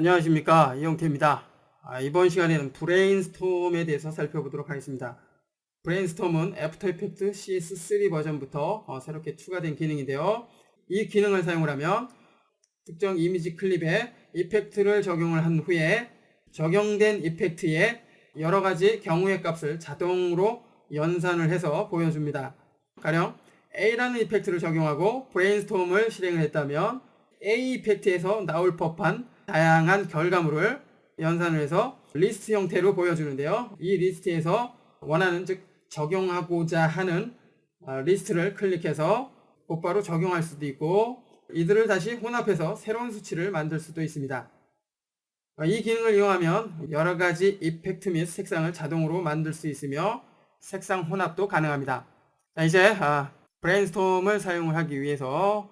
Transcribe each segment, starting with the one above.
안녕하십니까, 이용태입니다. 이번 시간에는 브레인스톰에 대해서 살펴보도록 하겠습니다. 브레인스톰은 애프터 이펙트 CS3 버전부터 새롭게 추가된 기능인데요. 이 기능을 사용을 하면 특정 이미지 클립에 이펙트를 적용을 한 후에 적용된 이펙트에 여러가지 경우의 값을 자동으로 연산을 해서 보여줍니다. 가령 A라는 이펙트를 적용하고 브레인스톰을 실행을 했다면 A 이펙트에서 나올 법한 다양한 결과물을 연산을 해서 리스트 형태로 보여주는데요. 이 리스트에서 원하는, 즉 적용하고자 하는 리스트를 클릭해서 곧바로 적용할 수도 있고, 이들을 다시 혼합해서 새로운 수치를 만들 수도 있습니다. 이 기능을 이용하면 여러가지 이펙트 및 색상을 자동으로 만들 수 있으며 색상 혼합도 가능합니다. 이제 브레인스톰을 사용을 하기 위해서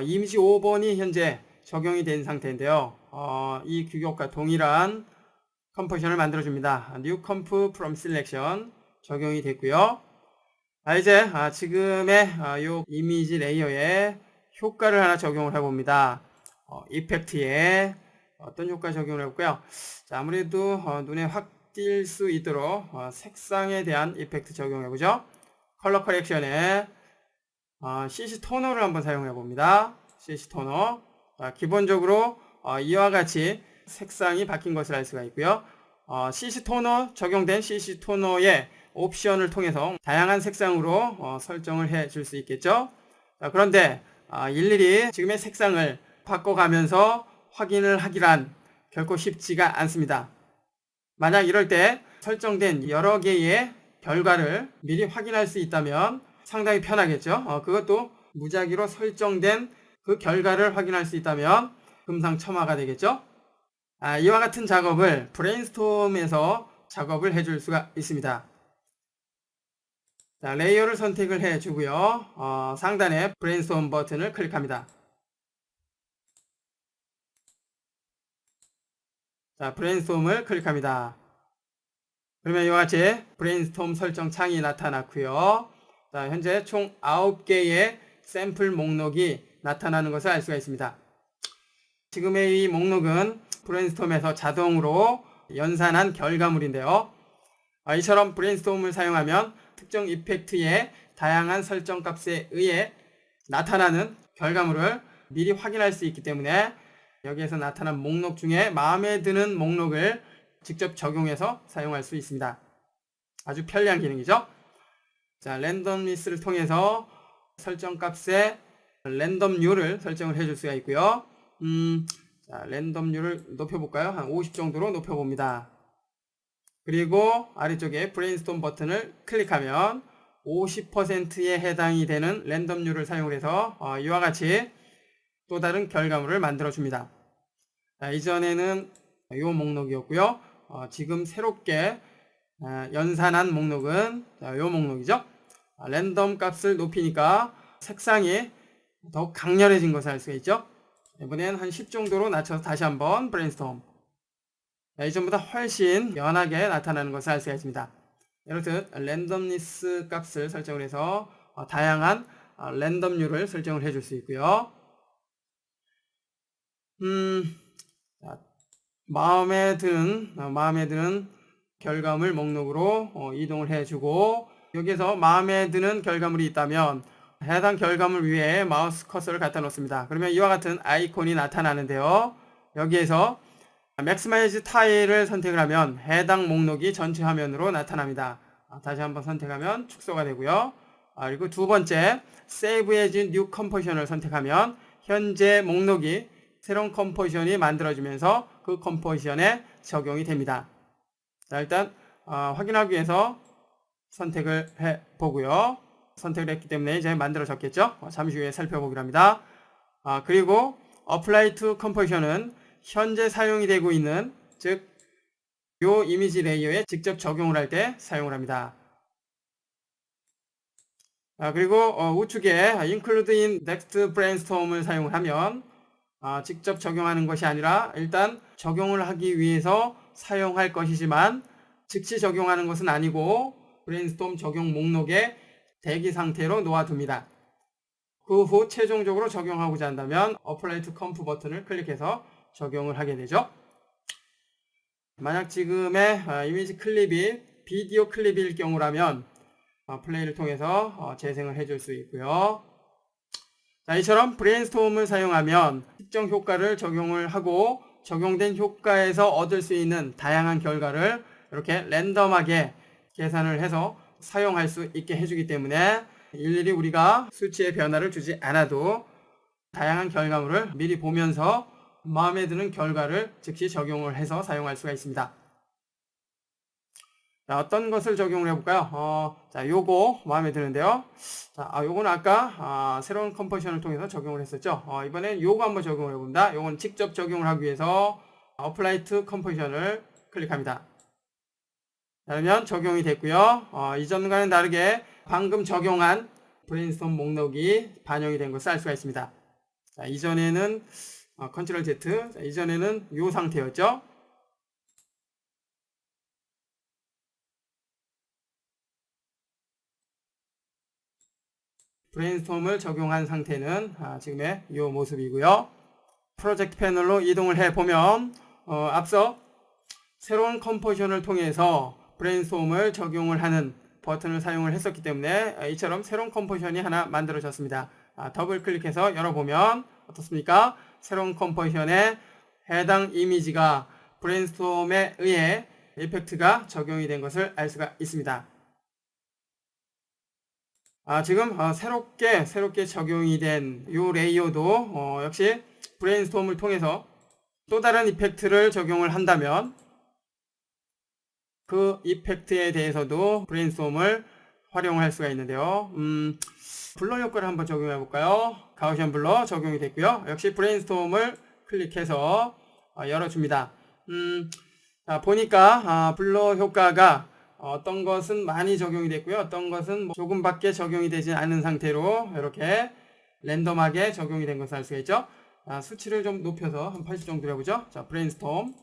이미지 5번이 현재 적용이 된 상태인데요. 이 규격과 동일한 컴포지션을 만들어줍니다. New Comp from Selection 적용이 됐고요. 이제 지금의 이 이미지 레이어에 효과를 하나 적용을 해봅니다. 이펙트에 어떤 효과 적용을 해볼까요? 자, 아무래도 눈에 확 띌 수 있도록 색상에 대한 이펙트 적용해보죠. 컬러 커렉션에 CC 토너를 한번 사용해 봅니다. CC 토너. 기본적으로 이와 같이 색상이 바뀐 것을 알 수가 있고요. CC 토너, 적용된 CC 토너의 옵션을 통해서 다양한 색상으로 설정을 해 줄 수 있겠죠. 그런데 일일이 지금의 색상을 바꿔가면서 확인을 하기란 결코 쉽지가 않습니다. 만약 이럴 때 설정된 여러 개의 결과를 미리 확인할 수 있다면 상당히 편하겠죠. 그것도 무작위로 설정된 그 결과를 확인할 수 있다면 금상첨화가 되겠죠. 이와 같은 작업을 브레인스톰에서 작업을 해줄 수가 있습니다. 자, 레이어를 선택을 해주고요. 상단에 브레인스톰 버튼을 클릭합니다. 자, 브레인스톰을 클릭합니다. 그러면 이와 같이 브레인스톰 설정 창이 나타났고요. 자, 현재 총 9개의 샘플 목록이 나타나는 것을 알 수가 있습니다. 지금의 이 목록은 브레인스톰에서 자동으로 연산한 결과물인데요. 이처럼 브레인스톰을 사용하면 특정 이펙트의 다양한 설정 값에 의해 나타나는 결과물을 미리 확인할 수 있기 때문에 여기에서 나타난 목록 중에 마음에 드는 목록을 직접 적용해서 사용할 수 있습니다. 아주 편리한 기능이죠. 자, 랜덤리스를 통해서 설정 값에 랜덤류를 설정을 해줄 수가 있고요. 자, 랜덤류를 높여볼까요? 한 50 정도로 높여봅니다. 그리고 아래쪽에 브레인스톰 버튼을 클릭하면 50%에 해당이 되는 랜덤류를 사용해서 이와 같이 또 다른 결과물을 만들어 줍니다. 자, 이전에는 이 목록이었고요. 지금 새롭게 연산한 목록은 이 목록이죠. 랜덤 값을 높이니까 색상이 더욱 강렬해진 것을 알 수가 있죠. 이번엔 한 10 정도로 낮춰서 다시 한번 브레인스톰. 이전보다 훨씬 연하게 나타나는 것을 알 수가 있습니다. 이렇듯 랜덤리스 값을 설정을 해서 다양한 랜덤류를 설정을 해줄 수 있고요. 마음에 드는 결과물 목록으로 이동을 해주고, 여기에서 마음에 드는 결과물이 있다면 해당 결과물 위에 마우스 커서를 갖다 놓습니다. 그러면 이와 같은 아이콘이 나타나는데요. 여기에서 맥시마이즈 타일을 선택을 하면 해당 목록이 전체 화면으로 나타납니다. 다시 한번 선택하면 축소가 되고요. 그리고 두 번째 Save as New Composition을 선택하면 현재 목록이 새로운 컴포지션이 만들어지면서 그 컴포지션에 적용이 됩니다. 자, 일단 확인하기 위해서 선택을 해보고요. 선택을 했기 때문에 이제 만들어졌겠죠. 잠시 후에 살펴보기로 합니다. 그리고 Apply to Composition은 현재 사용이 되고 있는, 즉 요 이미지 레이어에 직접 적용을 할 때 사용을 합니다. 그리고 우측에 Include in Next Brainstorm을 사용을 하면 직접 적용하는 것이 아니라 일단 적용을 하기 위해서 사용할 것이지만 즉시 적용하는 것은 아니고 브레인스톰 적용 목록에 대기 상태로 놓아둡니다. 그 후 최종적으로 적용하고자 한다면 Apply to Comp 버튼을 클릭해서 적용을 하게 되죠. 만약 지금의 이미지 클립이 비디오 클립일 경우라면 플레이를 통해서 재생을 해줄 수 있고요. 자, 이처럼 브레인스톰을 사용하면 특정 효과를 적용을 하고 적용된 효과에서 얻을 수 있는 다양한 결과를 이렇게 랜덤하게 계산을 해서 사용할 수 있게 해주기 때문에 일일이 우리가 수치의 변화를 주지 않아도 다양한 결과물을 미리 보면서 마음에 드는 결과를 즉시 적용을 해서 사용할 수가 있습니다. 자, 어떤 것을 적용을 해볼까요? 자, 요거 마음에 드는데요. 자, 요거는 아까 새로운 컴포지션을 통해서 적용을 했었죠. 이번엔 요거 한번 적용을 해봅니다. 요건 직접 적용을 하기 위해서 Apply to Composition을 클릭합니다. 그러면 적용이 됐고요. 이전과는 다르게 방금 적용한 브레인스톰 목록이 반영이 된 것을 알 수가 있습니다. 자, 이전에는 컨트롤 Z, 자, 이전에는 이 상태였죠. 브레인스톰을 적용한 상태는 지금의 이 모습이고요. 프로젝트 패널로 이동을 해보면 앞서 새로운 컴포지션을 통해서 브레인스톰을 적용을 하는 버튼을 사용을 했었기 때문에 이처럼 새로운 컴포지션이 하나 만들어졌습니다. 더블 클릭해서 열어보면 어떻습니까? 새로운 컴포지션에 해당 이미지가 브레인스톰에 의해 이펙트가 적용이 된 것을 알 수가 있습니다. 지금 새롭게 적용이 된 이 레이어도 역시 브레인스톰을 통해서 또 다른 이펙트를 적용을 한다면 그 이펙트에 대해서도 브레인스톰을 활용할 수가 있는데요. 블러 효과를 한번 적용해 볼까요? 가우시안 블러 적용이 됐고요. 역시 브레인스톰을 클릭해서 열어줍니다. 보니까 블러 효과가 어떤 것은 많이 적용이 됐고요. 어떤 것은 조금밖에 적용이 되지 않은 상태로 이렇게 랜덤하게 적용이 된 것을 알 수가 있죠. 수치를 좀 높여서 한 80 정도 해보죠. 자, 브레인스톰.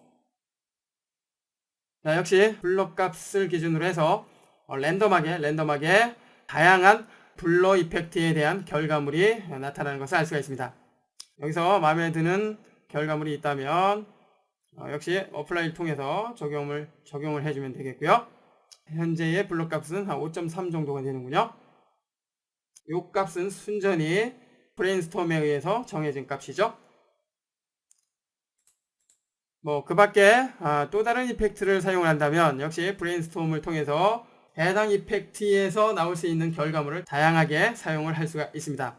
자, 역시 블러 값을 기준으로 해서 랜덤하게 다양한 블러 이펙트에 대한 결과물이 나타나는 것을 알 수가 있습니다. 여기서 마음에 드는 결과물이 있다면 역시 어플라이를 통해서 적용을 해주면 되겠고요. 현재의 블러 값은 한 5.3 정도가 되는군요. 이 값은 순전히 브레인스톰에 의해서 정해진 값이죠. 그 밖에 또 다른 이펙트를 사용을 한다면 역시 브레인스톰을 통해서 해당 이펙트에서 나올 수 있는 결과물을 다양하게 사용을 할 수가 있습니다.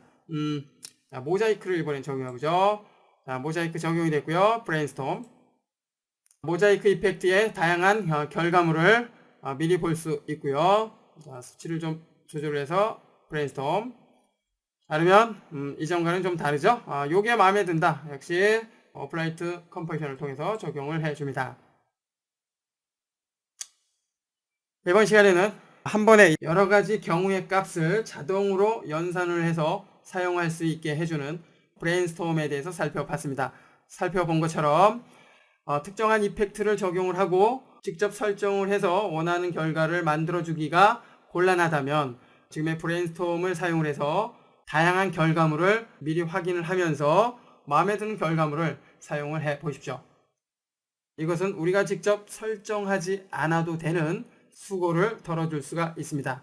모자이크를 이번엔 적용해보죠. 모자이크 적용이 됐고요. 브레인스톰. 모자이크 이펙트의 다양한 결과물을 미리 볼 수 있고요. 수치를 좀 조절을 해서 브레인스톰. 그러면 이전과는 좀 다르죠. 요게 마음에 든다. 역시 Apply to Composition을 통해서 적용을 해줍니다. 이번 시간에는 한 번에 여러 가지 경우의 값을 자동으로 연산을 해서 사용할 수 있게 해주는 브레인스톰에 대해서 살펴봤습니다. 살펴본 것처럼 특정한 이펙트를 적용을 하고 직접 설정을 해서 원하는 결과를 만들어주기가 곤란하다면 지금의 브레인스톰을 사용을 해서 다양한 결과물을 미리 확인을 하면서 마음에 드는 결과물을 사용을 해 보십시오. 이것은 우리가 직접 설정하지 않아도 되는 수고를 덜어줄 수가 있습니다.